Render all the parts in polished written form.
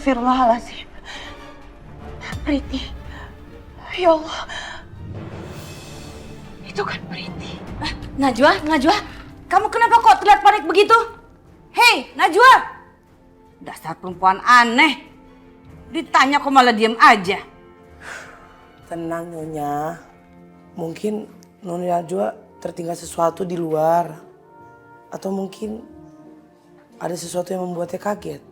Astagfirullahaladzim. Priti. Ya Allah. Itu kan Priti. Najwa, kamu kenapa kok terlihat panik begitu? Hei, Najwa! Dasar perempuan aneh. Ditanya kok malah diem aja. Tenang Nyonya. Mungkin Nyonya Najwa tertinggal sesuatu di luar. Atau mungkin ada sesuatu yang membuatnya kaget.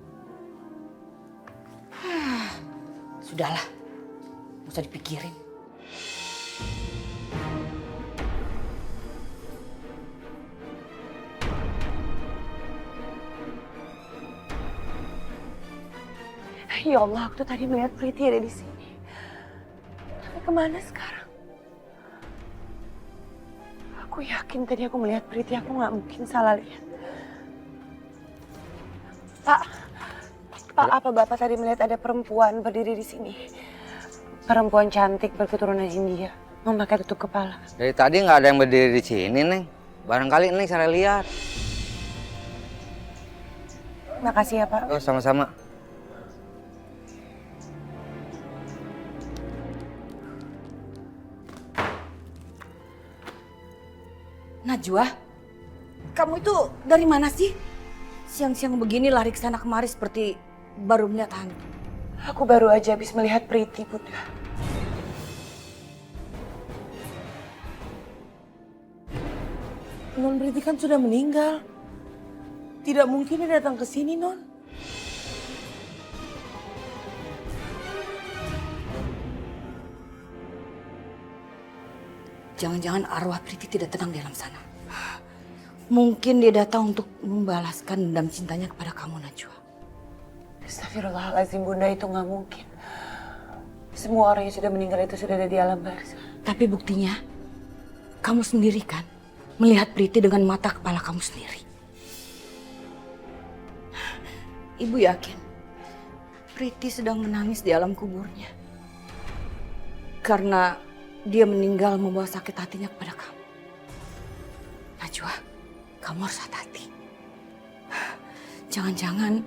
Sudahlah, gak usah dipikirin. Ya Allah, aku tuh tadi melihat Priti ada di sini. Tapi kemana sekarang? Aku yakin tadi aku melihat Priti, aku nggak mungkin salah lihat. Pak, apa Bapak tadi melihat ada perempuan berdiri di sini? Perempuan cantik berketurunan India, memakai tutup kepala. Dari tadi nggak ada yang berdiri di sini, Neng. Barangkali Neng salah lihat. Makasih ya, Pak. Oh, sama-sama. Najwa, kamu itu dari mana sih? Siang-siang begini lari ke sana kemari seperti baru melihat hantu. Aku baru aja habis melihat Priti, Bunda. Non Priti kan sudah meninggal. Tidak mungkin dia datang ke sini, Non. Jangan-jangan arwah Priti tidak tenang di alam sana. Mungkin dia datang untuk membalaskan dendam cintanya kepada kamu, Najwa. Astagfirullahaladzim, Bunda, itu nggak mungkin. Semua orang yang sudah meninggal itu sudah ada di alam barzah. Tapi buktinya, kamu sendiri kan melihat Priti dengan mata kepala kamu sendiri. Ibu yakin Priti sedang menangis di alam kuburnya. Karena dia meninggal membawa sakit hatinya kepada kamu. Najwa, kamu harus hati-hati. Jangan-jangan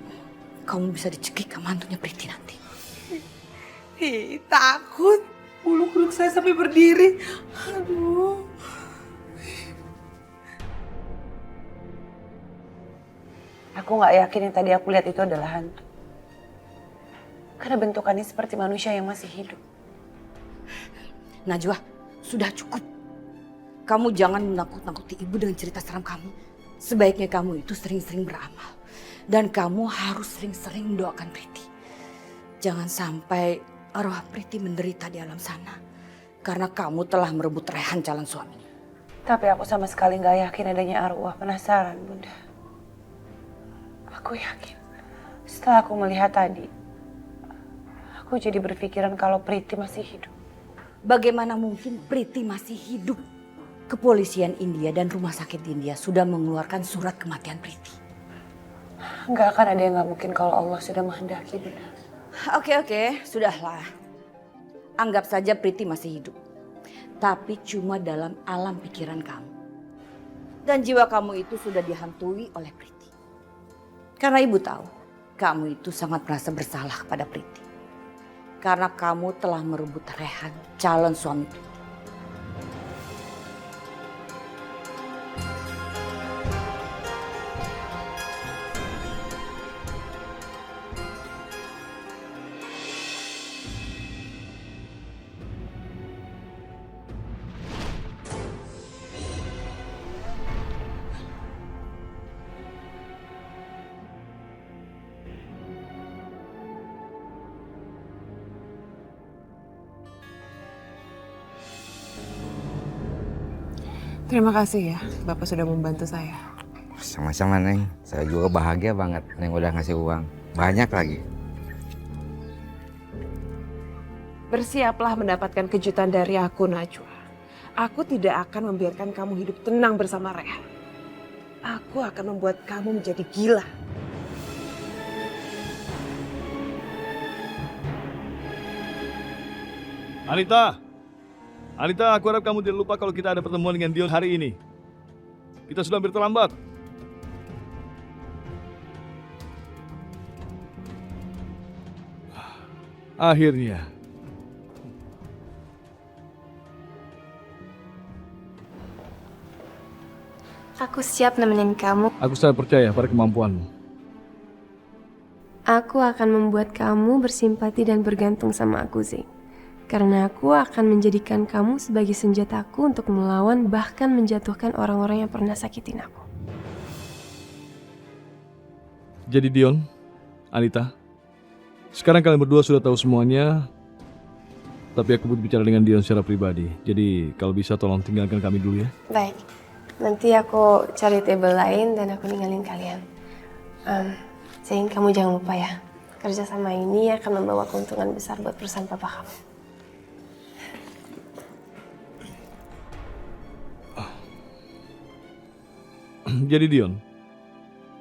kamu bisa dicekik sama hantunya Priti nanti. Ih, takut. Bulu kuduk saya sampai berdiri. Aduh. Aku nggak yakin yang tadi aku lihat itu adalah hantu. Karena bentukannya seperti manusia yang masih hidup. Najwa, sudah cukup. Kamu jangan menakut-nakuti ibu dengan cerita seram kamu. Sebaiknya kamu itu sering-sering beramal. Dan kamu harus sering-sering mendoakan Priti. Jangan sampai arwah Priti menderita di alam sana. Karena kamu telah merebut Rehan calon suaminya. Tapi aku sama sekali nggak yakin adanya arwah. Penasaran, Bunda. Aku yakin. Setelah aku melihat tadi, aku jadi berpikiran kalau Priti masih hidup. Bagaimana mungkin Priti masih hidup? Kepolisian India dan rumah sakit di India sudah mengeluarkan surat kematian Priti. Nggak akan ada yang nggak mungkin kalau Allah sudah menghendaki, Bunda. Oke, sudahlah. Anggap saja Priti masih hidup. Tapi cuma dalam alam pikiran kamu. Dan jiwa kamu itu sudah dihantui oleh Priti. Karena ibu tahu, kamu itu sangat merasa bersalah kepada Priti. Karena kamu telah merebut Rehan, calon suami Priti. Terima kasih ya, Bapak sudah membantu saya. Sama-sama, Neng. Saya juga bahagia banget Neng udah ngasih uang. Banyak lagi. Bersiaplah mendapatkan kejutan dari aku, Najwa. Aku tidak akan membiarkan kamu hidup tenang bersama Rehan. Aku akan membuat kamu menjadi gila. Anita, aku harap kamu tidak lupa kalau kita ada pertemuan dengan Dion hari ini. Kita sudah hampir terlambat. Akhirnya. Aku siap nemenin kamu. Aku sangat percaya pada kemampuanmu. Aku akan membuat kamu bersimpati dan bergantung sama aku, Zain. Karena aku akan menjadikan kamu sebagai senjataku untuk melawan bahkan menjatuhkan orang-orang yang pernah sakitin aku. Jadi Dion, Anita, sekarang kalian berdua sudah tahu semuanya. Tapi aku butuh bicara dengan Dion secara pribadi. Jadi kalau bisa tolong tinggalkan kami dulu ya. Baik, nanti aku cari table lain dan aku ninggalin kalian. Zain, kamu jangan lupa ya, kerjasama ini akan membawa keuntungan besar buat perusahaan papa kamu. Jadi Dion,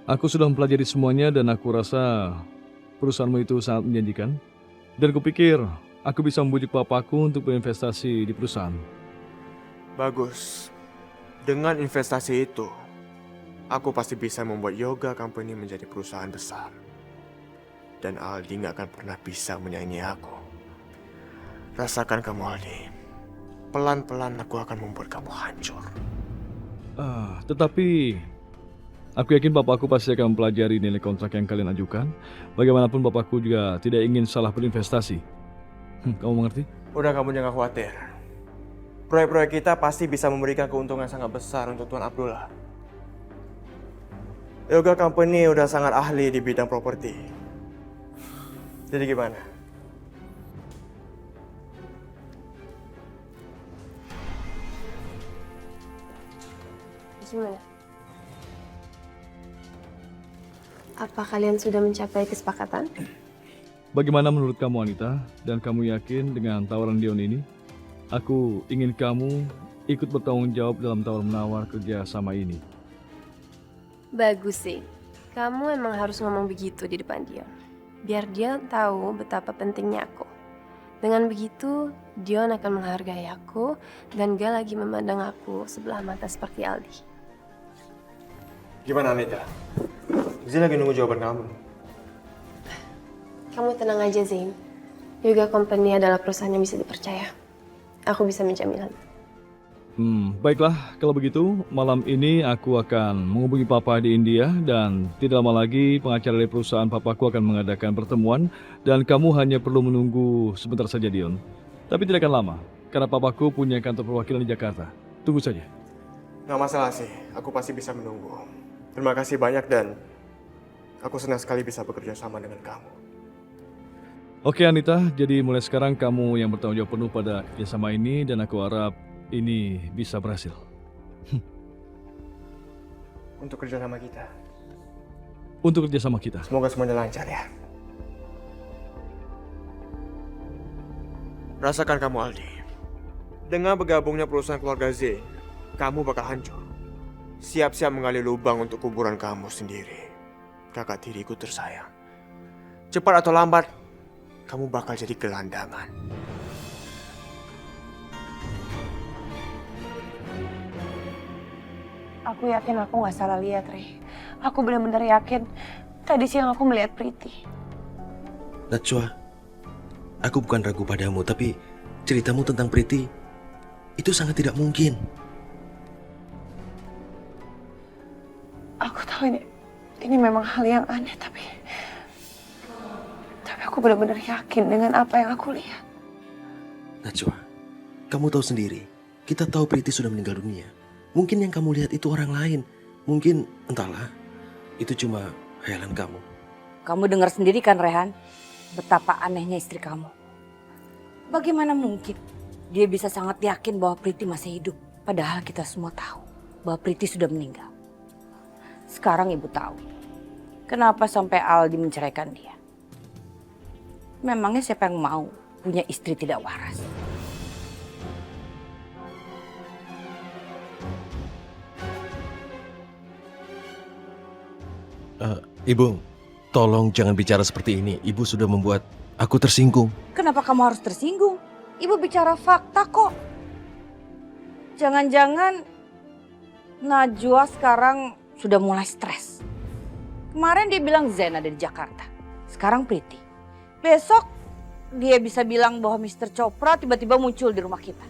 aku sudah mempelajari semuanya dan aku rasa perusahaanmu itu sangat menjanjikan. Dan kupikir aku bisa membujuk papaku untuk berinvestasi di perusahaan. Bagus. Dengan investasi itu, aku pasti bisa membuat Yoga Company menjadi perusahaan besar. Dan Aldi gak akan pernah bisa menyaingi aku. Rasakan kamu Aldi. Pelan-pelan aku akan membuat kamu hancur. Tetapi aku yakin papaku pasti akan mempelajari nilai kontrak yang kalian ajukan. Bagaimanapun papaku juga tidak ingin salah berinvestasi. Kamu mengerti? Udah, kamu jangan khawatir. Proyek-proyek kita pasti bisa memberikan keuntungan sangat besar untuk Tuan Abdullah. Yoga Company udah sangat ahli di bidang properti. Jadi gimana? Gimana? Apa kalian sudah mencapai kesepakatan? Bagaimana menurut kamu Anita? Dan kamu yakin dengan tawaran Dion ini? Aku ingin kamu ikut bertanggung jawab dalam tawar-menawar kerja sama ini. Bagus sih. Kamu emang harus ngomong begitu di depan Dion. Biar dia tahu betapa pentingnya aku. Dengan begitu, Dion akan menghargai aku dan gak lagi memandang aku sebelah mata seperti Aldi. Gimana Anita? Zain lagi nunggu jawaban kamu. Kamu tenang aja, Zain. Yoga Company adalah perusahaan yang bisa dipercaya. Aku bisa menjamin hal itu. Baiklah, kalau begitu malam ini aku akan menghubungi papa di India dan tidak lama lagi pengacara dari perusahaan papaku akan mengadakan pertemuan dan kamu hanya perlu menunggu sebentar saja Dion. Tapi tidak akan lama, karena papaku punya kantor perwakilan di Jakarta. Tunggu saja. Nggak masalah sih, aku pasti bisa menunggu. Terima kasih banyak dan aku senang sekali bisa bekerja sama dengan kamu. Oke Anita, jadi mulai sekarang kamu yang bertanggung jawab penuh pada kerjasama ini dan aku harap ini bisa berhasil. Untuk kerjasama kita. Untuk kerjasama kita. Semoga semuanya lancar ya. Rasakan kamu Aldi. Dengan bergabungnya perusahaan keluarga Zain, kamu bakal hancur. Siap-siap menggali lubang untuk kuburan kamu sendiri. Kakak tiriku tersayang. Cepat atau lambat, kamu bakal jadi gelandangan. Aku yakin aku nggak salah lihat, Ri. Aku benar-benar yakin. Tadi siang aku melihat Priti. Najwa, aku bukan ragu padamu, tapi ceritamu tentang Priti itu sangat tidak mungkin. Aku tahu ini memang hal yang aneh, tapi aku benar-benar yakin dengan apa yang aku lihat. Najwa, kamu tahu sendiri, kita tahu Priti sudah meninggal dunia. Mungkin yang kamu lihat itu orang lain. Mungkin, entahlah, itu cuma khayalan kamu. Kamu dengar sendiri kan Rehan, betapa anehnya istri kamu. Bagaimana mungkin dia bisa sangat yakin bahwa Priti masih hidup, padahal kita semua tahu bahwa Priti sudah meninggal. Sekarang ibu tahu, kenapa sampai Aldi menceraikan dia. Memangnya siapa yang mau punya istri tidak waras? Ibu, tolong jangan bicara seperti ini. Ibu sudah membuat aku tersinggung. Kenapa kamu harus tersinggung? Ibu bicara fakta kok. Jangan-jangan Najwa sekarang sudah mulai stres. Kemarin dia bilang Zain ada di Jakarta. Sekarang Priti. Besok dia bisa bilang bahwa Mr. Chopra tiba-tiba muncul di rumah kita?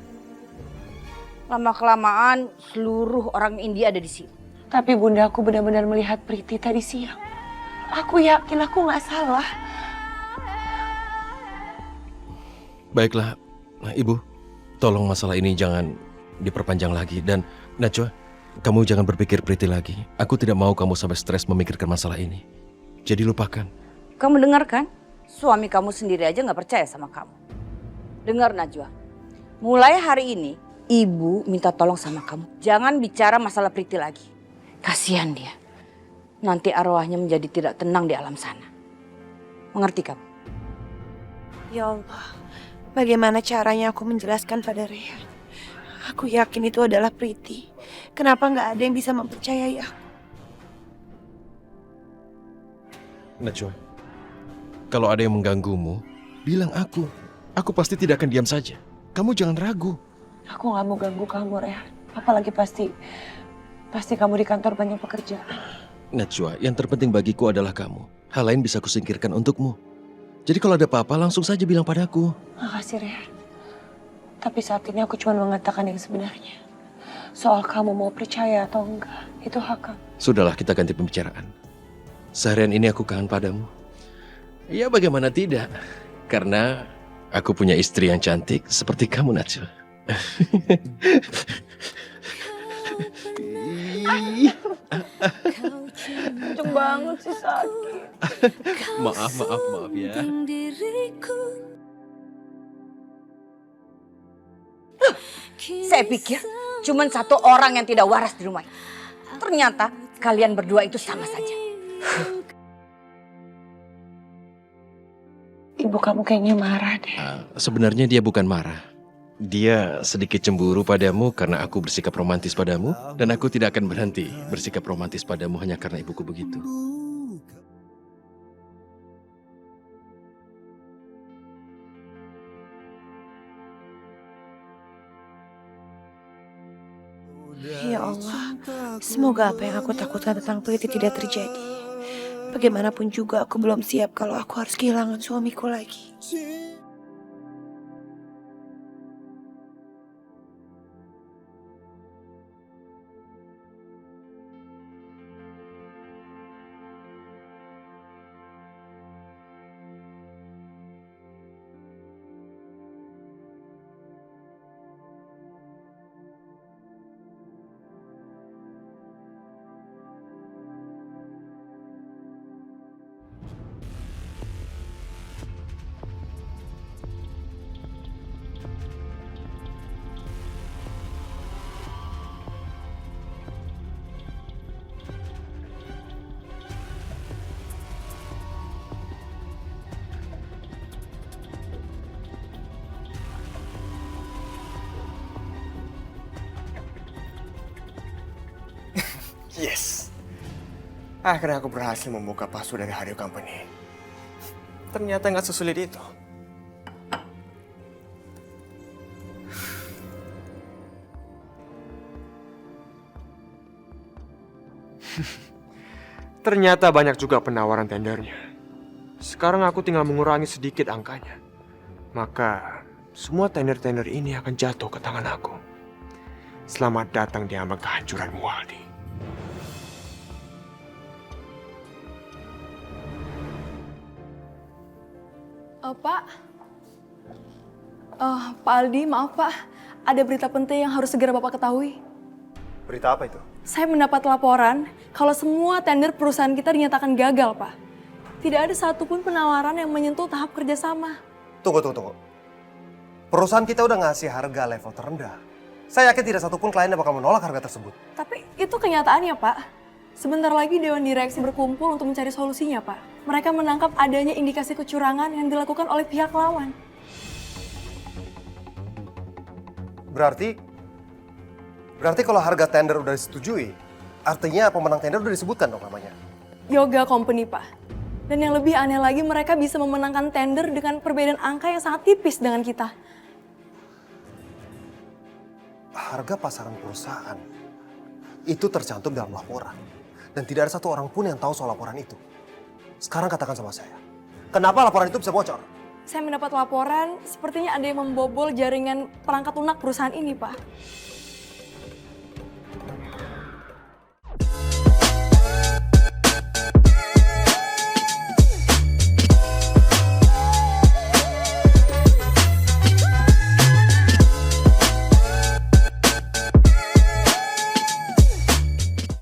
Lama-kelamaan seluruh orang India ada di sini. Tapi Bunda, aku benar-benar melihat Priti tadi siang. Aku yakin aku nggak salah. Baiklah, Ibu. Tolong masalah ini jangan diperpanjang lagi. Dan Najwa, kamu jangan berpikir Priti lagi. Aku tidak mau kamu sampai stres memikirkan masalah ini. Jadi lupakan. Kamu dengar kan? Suami kamu sendiri aja nggak percaya sama kamu. Dengar Najwa, mulai hari ini Ibu minta tolong sama kamu. Jangan bicara masalah Priti lagi. Kasihan dia. Nanti arwahnya menjadi tidak tenang di alam sana. Mengerti kamu? Ya Allah, bagaimana caranya aku menjelaskan pada Rehan? Aku yakin itu adalah Priti. Kenapa nggak ada yang bisa mempercayai aku? Najwa, kalau ada yang mengganggumu, bilang aku. Aku pasti tidak akan diam saja. Kamu jangan ragu. Aku nggak mau ganggu kamu, Rehan. Apalagi pasti kamu di kantor banyak pekerjaan. Najwa, yang terpenting bagiku adalah kamu. Hal lain bisa kusingkirkan untukmu. Jadi kalau ada apa-apa langsung saja bilang padaku. Makasih, Rehan. Tapi saat ini aku cuma mengatakan yang sebenarnya. Soal kamu mau percaya atau enggak, itu hak kamu. Sudahlah, kita ganti pembicaraan. Seharian ini aku kangen padamu. Ya bagaimana tidak? Karena aku punya istri yang cantik seperti kamu, Najwa. Kenceng banget sih, sakit. Maaf ya. Saya pikir cuma satu orang yang tidak waras di rumah ini. Ternyata kalian berdua itu sama saja. Ibu kamu kayaknya marah deh. Sebenarnya dia bukan marah. Dia sedikit cemburu padamu karena aku bersikap romantis padamu. Dan aku tidak akan berhenti bersikap romantis padamu hanya karena ibuku begitu. Ya Allah, semoga apa yang aku takutkan tentang Priti tidak terjadi. Bagaimanapun juga aku belum siap kalau aku harus kehilangan suamiku lagi. Yes. Akhirnya aku berhasil membuka password dari Haryo Company. Ternyata nggak sesulit itu. Ternyata banyak juga penawaran tendernya. Sekarang aku tinggal mengurangi sedikit angkanya. Maka semua tender-tender ini akan jatuh ke tangan aku. Selamat datang di ambang kehancuranmu, Aldi. Pak. Pak Aldi, maaf Pak. Ada berita penting yang harus segera Bapak ketahui. Berita apa itu? Saya mendapat laporan kalau semua tender perusahaan kita dinyatakan gagal, Pak. Tidak ada satupun penawaran yang menyentuh tahap kerjasama. Tunggu. Perusahaan kita udah ngasih harga level terendah. Saya yakin tidak satupun klien yang bakal menolak harga tersebut. Tapi itu kenyataannya, Pak. Sebentar lagi Dewan Direksi berkumpul untuk mencari solusinya, Pak. Mereka menangkap adanya indikasi kecurangan yang dilakukan oleh pihak lawan. Berarti kalau harga tender udah disetujui, artinya pemenang tender udah disebutkan dong namanya. Yoga Company, Pak. Dan yang lebih aneh lagi, mereka bisa memenangkan tender dengan perbedaan angka yang sangat tipis dengan kita. Harga pasaran perusahaan itu tercantum dalam laporan. Dan tidak ada satu orang pun yang tahu soal laporan itu. Sekarang katakan sama saya, kenapa laporan itu bisa bocor? saya mendapat laporan sepertinya ada yang membobol jaringan perangkat lunak perusahaan ini, Pak.